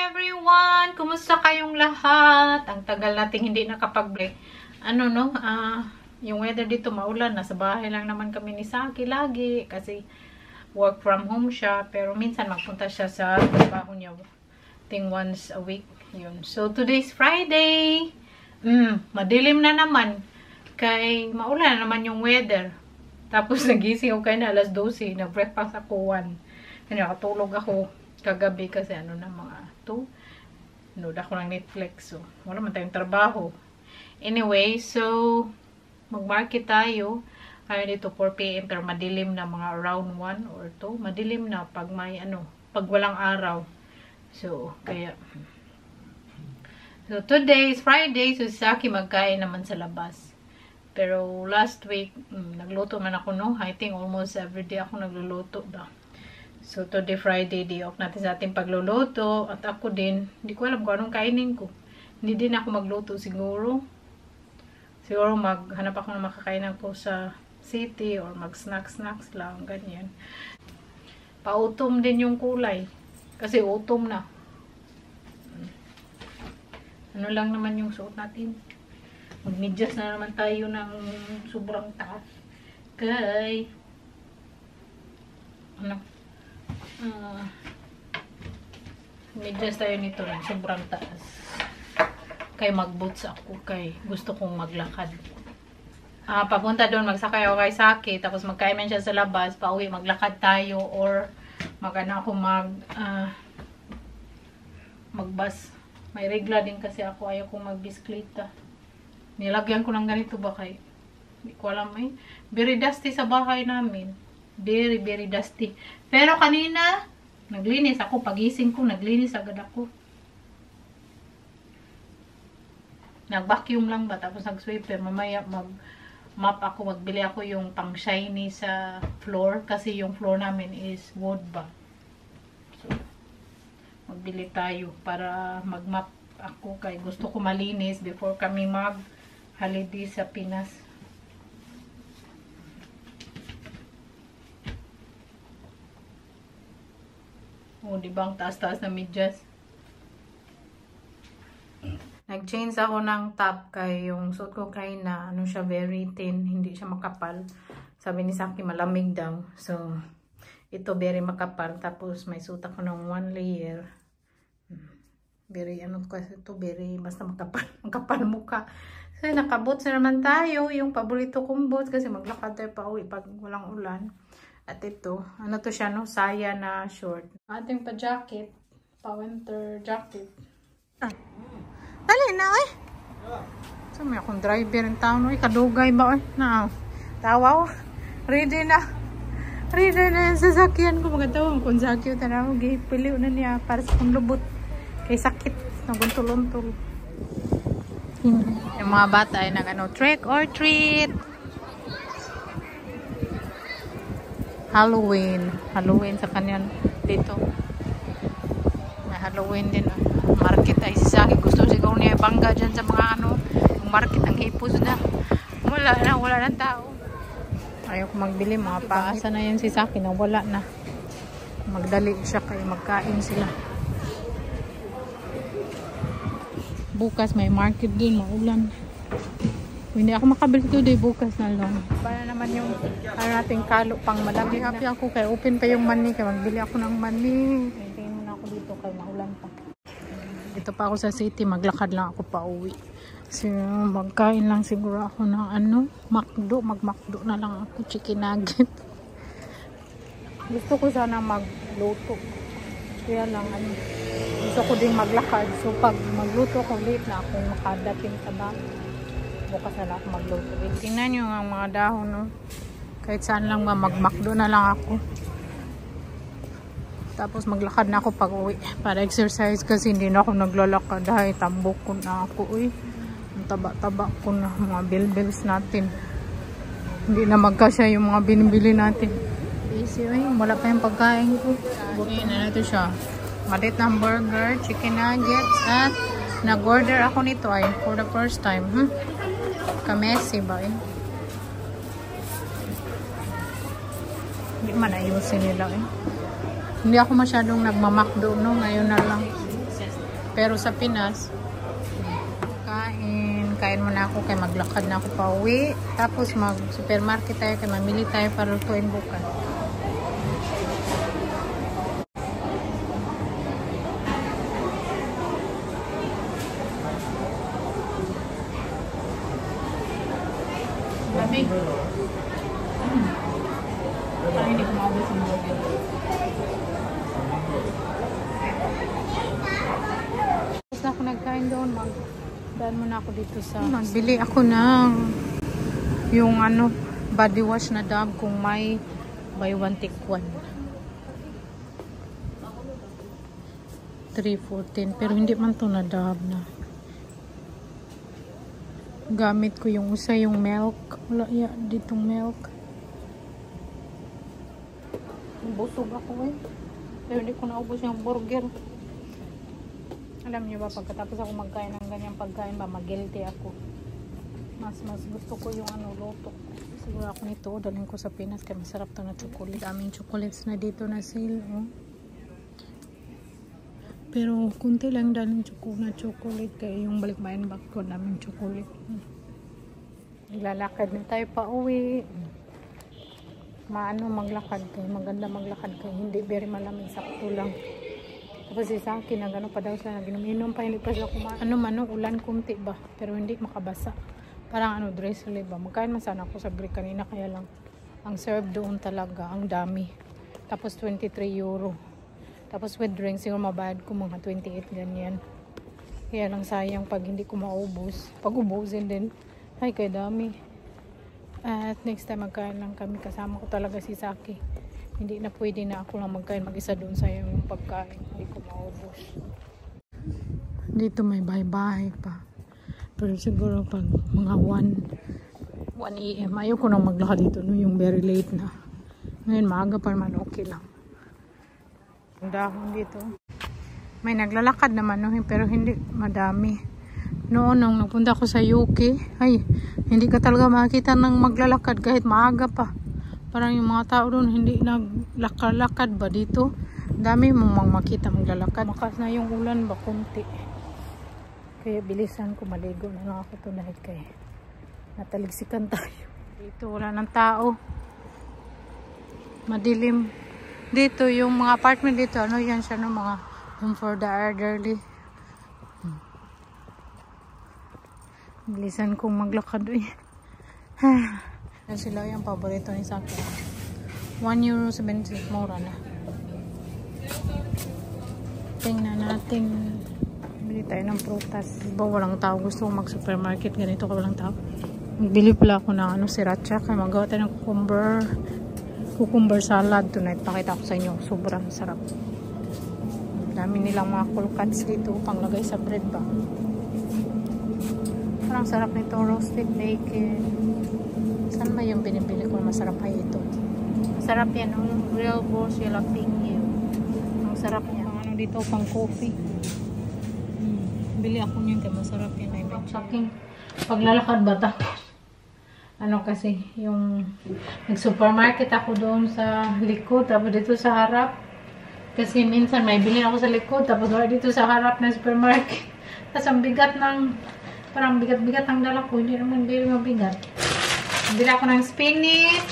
everyone! Kumusta kayong lahat? Ang tagal nating hindi nakapag-break. Yung weather dito maulan. Nasa bahay lang naman kami ni Saki lagi. Kasi work from home siya. Pero minsan magpunta siya sa trabaho niya. Ting once a week. Yun. So, today's Friday. Madilim na naman. Kay maulan na naman yung weather. Tapos nagising ako kayo na alas 12. Nag-breakfast ako 1. Kaya nakatulog ako kagabi kasi mga 2. Nood ako ng Netflix. So, wala man tayong trabaho. Anyway, so, mag-market tayo. Kaya dito 4 PM pero madilim na mga around 1 or 2. Madilim na pag may pag walang araw. So, kaya so, today is Friday. So, si Saki magkain naman sa labas. Pero last week, nagluto man ako, no? I think almost everyday ako nagluluto ba. So, today Friday, day off natin sa ating pagluluto. At ako din, hindi ko alam kung anong kainin ko. Hindi din ako magluto siguro. Siguro maghanap ako ng makakainan ko sa city or mag-snacks lang, ganyan. Pautom din yung kulay. Kasi autumn na. Ano lang naman yung suot natin. Mag-medyas na naman tayo ng sobrang taas. Kay medyas tayo nito ng sobrang taas. Kay mag-boots ako. Kay gusto kong maglakad. Papunta doon, magsakay ako kay Saki. Tapos magkaiman siya sa labas. Pauwi, maglakad tayo. Or ako mag-bus. May regla din kasi ako. Ayaw kong mag-biskleta. Nilagyan ko ng ganito ba kay? Hindi ko alam eh. Very dusty sa bahay namin. Very, very dusty. Pero kanina, naglinis ako. Pagising ko, naglinis agad ako. Nag-vacuum lang ba? Tapos nag-sweeper. Mamaya mag-mop ako. Magbili ako yung pang-shiny sa floor. Kasi yung floor namin is wood ba. So, magbili tayo para mag-mop ako. Kaya gusto ko malinis before kami mag-holiday sa Pinas. Diba ang taas-taas na medyas? Nag-change ako ng top kay yung suot ko kay na siya very thin, hindi siya makapal. Sabi ni Saki malamig daw. So, ito very makapal. Tapos may suot ako ng 1 layer. Very kasi ito very basta makapal mukha. So, nakaboots na naman tayo. Yung paborito kong boots kasi maglakad tayo pa uwi pag walang ulan. At ito, to siya, no? Saya na short. Ating pa-jacket. Pa-winter jacket. Dali na, eh. So, may akong driver in town, eh. Kadugay ba, eh. Tawaw. Ready na. Ready na yung sasakyan ko. Magatawa mo kung sakyo. Tanaw, piliw na niya para sa kong lubot. Kay sakit. Naguntol-untol. Yung mga bata ay trick or treat. Halloween sa kanyan dito. May Halloween din. Market ay si Saki. Gusto siguro niya bangga dyan sa mga yung market ang hipos na. Wala na tao. Ayaw ko magbili. Mga paasa na yan si Saki na wala na. Magdali siya kayo magkain sila. Bukas may market din. Maulan. Hindi ako makabili today, bukas na lang. Para naman yung nating kalo pang madami. Happy ako kay open pa yung mani. Kaya magbili ako ng mani. Tingin muna ako dito kay maulan pa. Dito pa ako sa city. Maglakad lang ako pa uwi. So, magkain lang siguro ako ng McDo. Mag-McDo na lang ako. Chicken nugget. Gusto ko sana magluto. Kaya lang gusto ko din maglakad. So, pag magluto ko late na ako makadating sa bahay. Bukas na lang ako magluto. Tingnan nyo ang mga dahon, no? Kahit saan lang mag-McDo na lang ako. Tapos maglakad na ako pag uwi. Para exercise kasi hindi na ako naglalakad. Dahil tambok ko na ako, Ang taba-taba ko na mga bills natin. Hindi na magkasya yung mga binibili natin. Easy, wala pa yung pagkain ko. Buti na natin siya. Malit ng burger, chicken nuggets, at nag-order ako nito for the first time. Kamesi ba Hindi man ayusin nila Hindi ako masyadong nagmamakdo, no? Ngayon na lang. Pero sa Pinas, kain muna ako kay maglakad na ako pa uwi. Tapos mag supermarket tayo kay mamili tayo para lutuin bukas. Grabe. Parang hindi ko maubos yung burger. Tapos na ako nagkain doon, daan muna ako dito sa... Nagbili ako ng yung body wash na Dove kung may buy one take one. 314 pero hindi man to na Dove na. Gamit ko yung yung milk. Wala ditong milk. Busog ako pero hindi ko naubos yung burger. Alam niyo ba, pagkatapos ako magkain ng ganyang pagkain ba, mag-guilty ako. Mas gusto ko yung luto. Siguro ako nito, dalhin ko sa Pinas kaya masarap to na chocolate. Daming chocolates na dito na sale, oh. Pero kunti lang dalhin na chocolate kaya yung balikbayan back ko daming chocolate. Ilalakad na tayo pa uwi. Maglakad kayo. Maganda maglakad kayo. Hindi very malamig, sakto lang. Tapos sa akin, pa daw siya, naginom-inom pa, hindi pa sila kumain. Ulan kunti ba, pero hindi makabasa. Parang dress ba. Magkain man sana ako sa break kanina, kaya lang, ang serve doon talaga, ang dami. Tapos 23 euro. Tapos with drinks, siguro mabayad ko mga 28, ganyan. Kaya lang sayang pag hindi ko maubos. Pag ubusin din, ay kaya dami. At next time magkain lang kami, kasama ko talaga si Saki. Hindi na pwede na ako lang magkain mag-isa doon sa yung pagkain. Hindi ko maubos. Dito may bahay-bahay pa. Pero siguro pag mga 1 AM, ayoko nang maglakad dito no, yung very late na. Ngayon maaga pa naman, okay lang. Ang dahon dito. May naglalakad naman no, pero hindi madami. Noon nung nagpunta ako sa UK, ay hindi ka talaga makikita ng maglalakad kahit maaga pa. Parang yung mga tao doon hindi naglakad ba dito. Dami mong makita maglalakad. Makas na yung ulan ba kunti. Kaya bilisan ko, maligo na lang ako tonight kaya nataligsikan tayo. Dito wala ng tao. Madilim. Dito yung mga apartment dito, yan siya no, mga home for the elderly. Bilisan kong maglakad eh. Sila yung paborito ni Saki. €1.70 mura na. Tingnan natin. Bili tayo ng prutas. Diba walang tao, gusto ko mag supermarket, ganito ka walang tao. Magbili pala ako ng sriracha. Kaya magawa tayo ng cucumber salad tonight. Pakita ko sa inyo, sobrang sarap. Dami nilang mga cool cuts dito panglagay sa bread ba. Parang sarap nito, roasted bacon. Saan ba yung binibili ko? Masarap ay ito. Masarap yan, real boss jalapeno. Ang sarap niya. Dito pang coffee. Bili ako niyan kaya masarap yan. Ay may saking paglalakad ba tapos. Kasi yung nag-supermarket ako doon sa likod. Tapos dito sa harap. Kasi minsan may bilhin ako sa likod. Tapos dito sa harap ng supermarket. Tapos ang bigat ng parang bigat-bigat ang dala ko. Hindi naman very mabigat. Bili ako ng spinach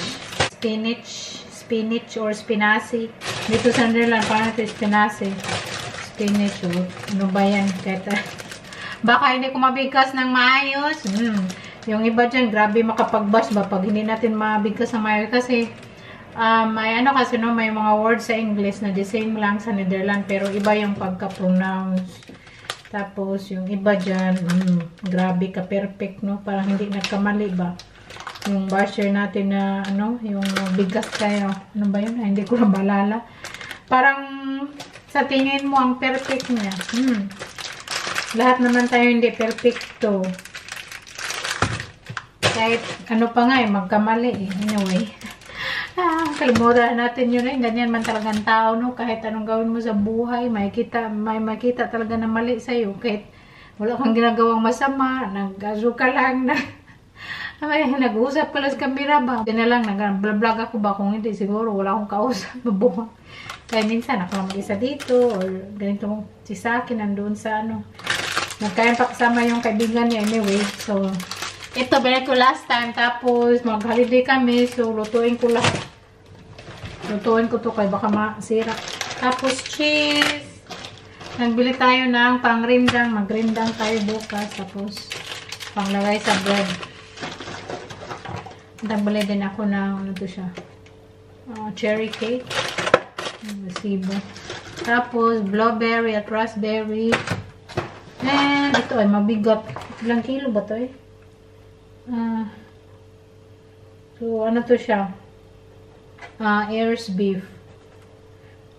or spinaci. Dito sa Netherlands, parang ito spinaci. Spinach o ano ba yan? Baka hindi ko mabigkas ng maayos. Yung iba dyan, grabe makapag-bash ba pag hindi natin mabigkas ng maayos. Kasi may kasi no, may mga words sa English na the same lang sa Netherlands. Pero iba yung pagka-pronounce. Tapos yung iba dyan, grabe ka perfect no. Parang hindi nagkamali ba. Yung basher natin na yung bigas tayo. Ano ba yun? Hindi ko na balala. Parang sa tingin mo ang perfect niya. Lahat naman tayo hindi perfecto. Kahit pa nga magkamali eh. Anyway. Kalimutan natin yun eh. Ganyan man talagang tao no. Kahit anong gawin mo sa buhay, may makita talaga na mali sa'yo. Kahit wala kang ginagawang masama, nag-azo ka lang na nag-uusap ka lang sa kamera ba? Hindi na lang, nag-vlog ako ba? Kung hindi, siguro wala akong kausap. Kaya minsan ako lang mag-isa dito or ganito si Saki nandun sa ano. Nagkain pa kasama yung kaibigan niya anyway. So, ito binili ko last time. Tapos, mag-holiday kami. So, lutuin ko lahat. Lutuin ko to kaya baka masira. Tapos, cheese. Nagbili tayo ng pangrindang. Magrindang tayo bukas. Tapos, panglagay sa bread. Nagbili din ako ng, ano to siya? Cherry cake. Masibo. Tapos, blueberry at raspberry. And, ito ay mabigat. Ilang kilo ba ito eh? So, ano to siya? Ayers beef.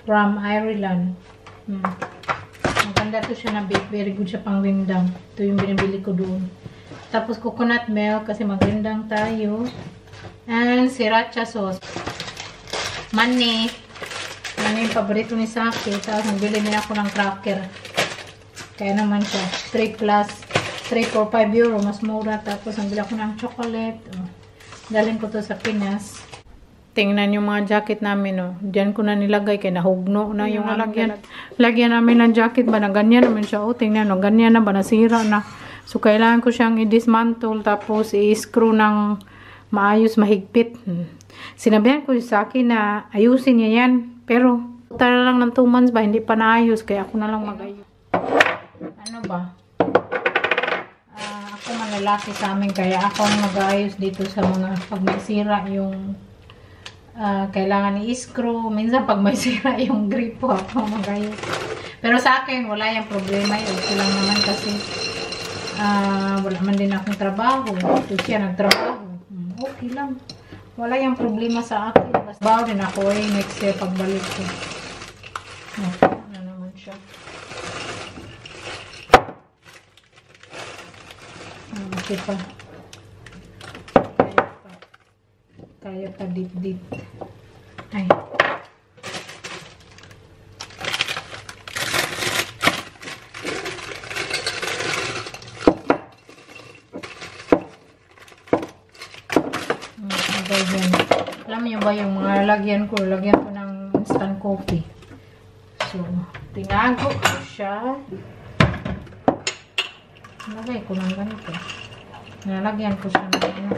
From Ireland. Maganda to siya na beef. Very good siya pang rindang. Ito yung binibili ko doon. Tapos, coconut milk kasi magrindang tayo. And, sriracha sauce. Mani. Mani yung paborito ni Saki. Tapos, nagbili din ako ng cracker. Kaya naman siya. 3 plus 3 for 5 euro. Mas mura. Tapos, nagbili ako ng chocolate. Galing ko to sa Pinas. Tingnan yung mga jacket namin. Diyan ko na nilagay. Kaya nahugno na yung lagyan. Lagyan namin ng jacket ba? Na ganyan naman siya. Tingnan. Ganyan na ba? Nasira na. So, kailangan ko siyang i-dismantle. Tapos, i-screw ng maayos, mahigpit. Sinabihan ko sa akin na ayusin niya yan. Pero, tara lang ng 2 months ba? Hindi pa naayos. Kaya ako na lang mag-ayos. Ano ba? Ako malalaki sa amin kaya ako ang mag-aayos dito sa mga pag may sira yung kailangan i-screw. Minsan pag may sira yung gripo ako mag-ayos. Pero sa akin wala yung problema. Okay lang naman kasi wala man din akong trabaho. Ito siya nagtrabaho. Okay lang. Wala yung problema sa akin. Basta bawa din ako next year pagbalik ko. Ano naman siya. Okay pa. Kaya pa dip-dip. Ay. Alam niyo ba yung mga lagyan ko ng instant coffee. So, tinago ko siya. Lagay ko ng ganito. Nalagyan ko siya ng ano.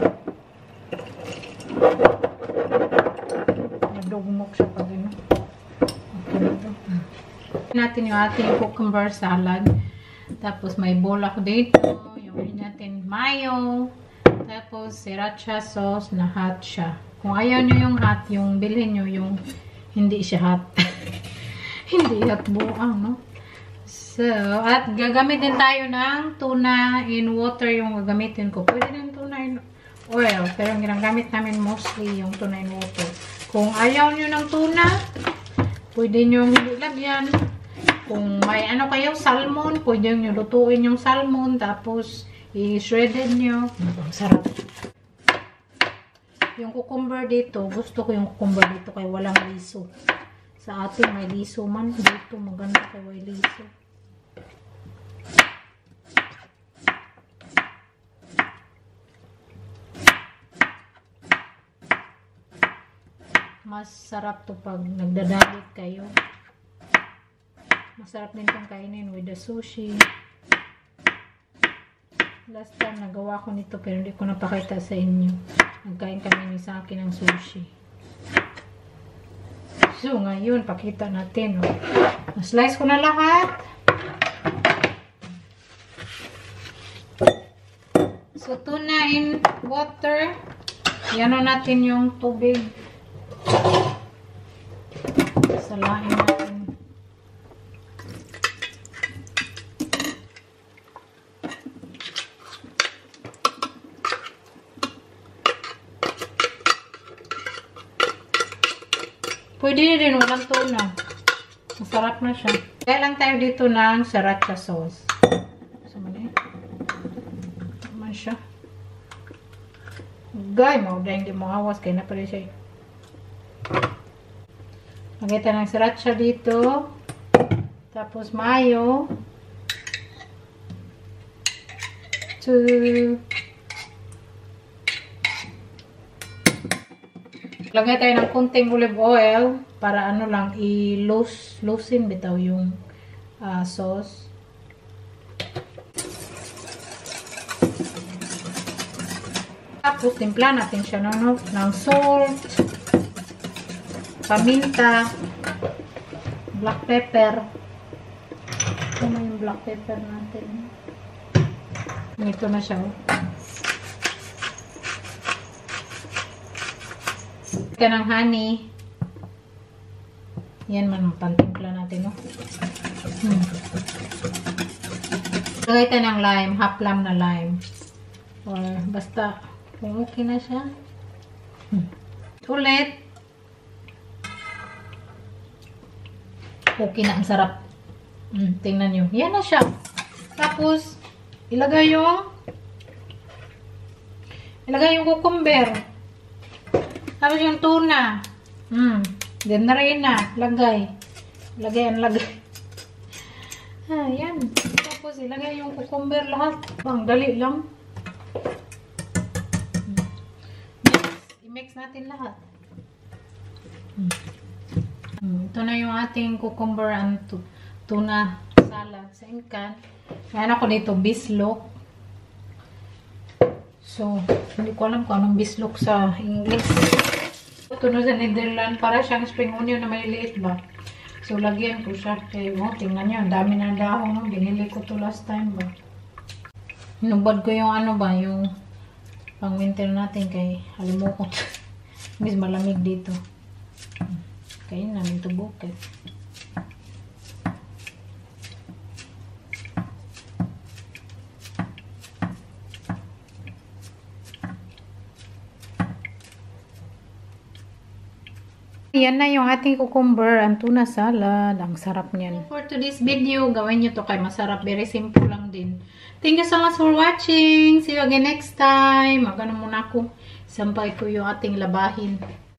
Nadugmok siya pag ano. Okay na ito. Natin yung ating cucumber salad. Tapos may bowl ako dito. Yung natin mayo. Tapos sriracha sauce na hot siya. Kung ayaw nyo yung hot, yung bilhin nyo yung hindi siya hot. Hindi hot buang, no? So, at gagamitin tayo ng tuna in water yung gagamitin ko. Pwede din tuna in oil. Pero ang ginagamit namin mostly yung tuna in water. Kung ayaw nyo ng tuna, pwede nyo hindi lagyan. Kung may ano kayo, salmon, pwede nyo lutuin yung salmon. Tapos, i-shredded nyo. Sarap. Yung cucumber dito, gusto ko yung cucumber dito kaya walang liso. Sa atin may liso man. Dito maganda kaya may liso. Mas sarap to pag nagdadagit kayo. Masarap din itong kainin with the sushi. Last time nagawa ko nito pero hindi ko napakita sa inyo. Nagkain kami ni Saki ng sushi. So ngayon pakita natin. Na-slice ko na lahat. So tuna in water. Yan natin yung tubig. Salain natin. Pwede din walang tuna. Masarap na siya. Kaya lang tayo dito ng sriracha sauce. So, mali. Naman siya. Gay mo. Dahil hindi mo hawas. Kaya na pala siya. Lagay tayo ng sriracha dito. Tapos mayo. 2. Lagay tayo ng konting olive oil para ano lang, i-loosen bitaw yung sauce. Tapos, timpla natin siya ng salt, paminta, black pepper. Ano yung black pepper natin? Ito na siya. Ito ng honey. Yan man ang pantimpla natin, no? Lagay tayo ng lime, half lam na lime. Or basta, kung okay na siya. Ulit. Okay na, ang sarap. Tingnan nyo. Yan na siya. Tapos, ilagay yung cucumber. Tapos yung tuna. Then na rin na. Lagay. Yan. Tapos, ilagay yung cucumber lahat. Bang, dali lang. I-mix natin lahat. Ito na yung ating cucumber and tuna salad sa inkan. Ngayon ako dito bislok. So, hindi ko alam kung anong bislok sa English. Ito na sa Netherlands. Para siyang spring onion na maliliit ba? So, lagyan ko siya. Kaya mo, tingnan nyo. Ang dami ng dahon. Binili ko to last time ba? Hinubad ko yung ano ba? Yung pang winter natin kay halimukot. Mas malamig dito. Kaya namin ito bukit. Yan na yung ating cucumber and tuna salad. Ang sarap niyan. For today's video, gawin nyo to kay masarap. Very simple lang din. Thank you so much for watching. See you again next time. Magano muna ako. Sampay ko yung ating labahin.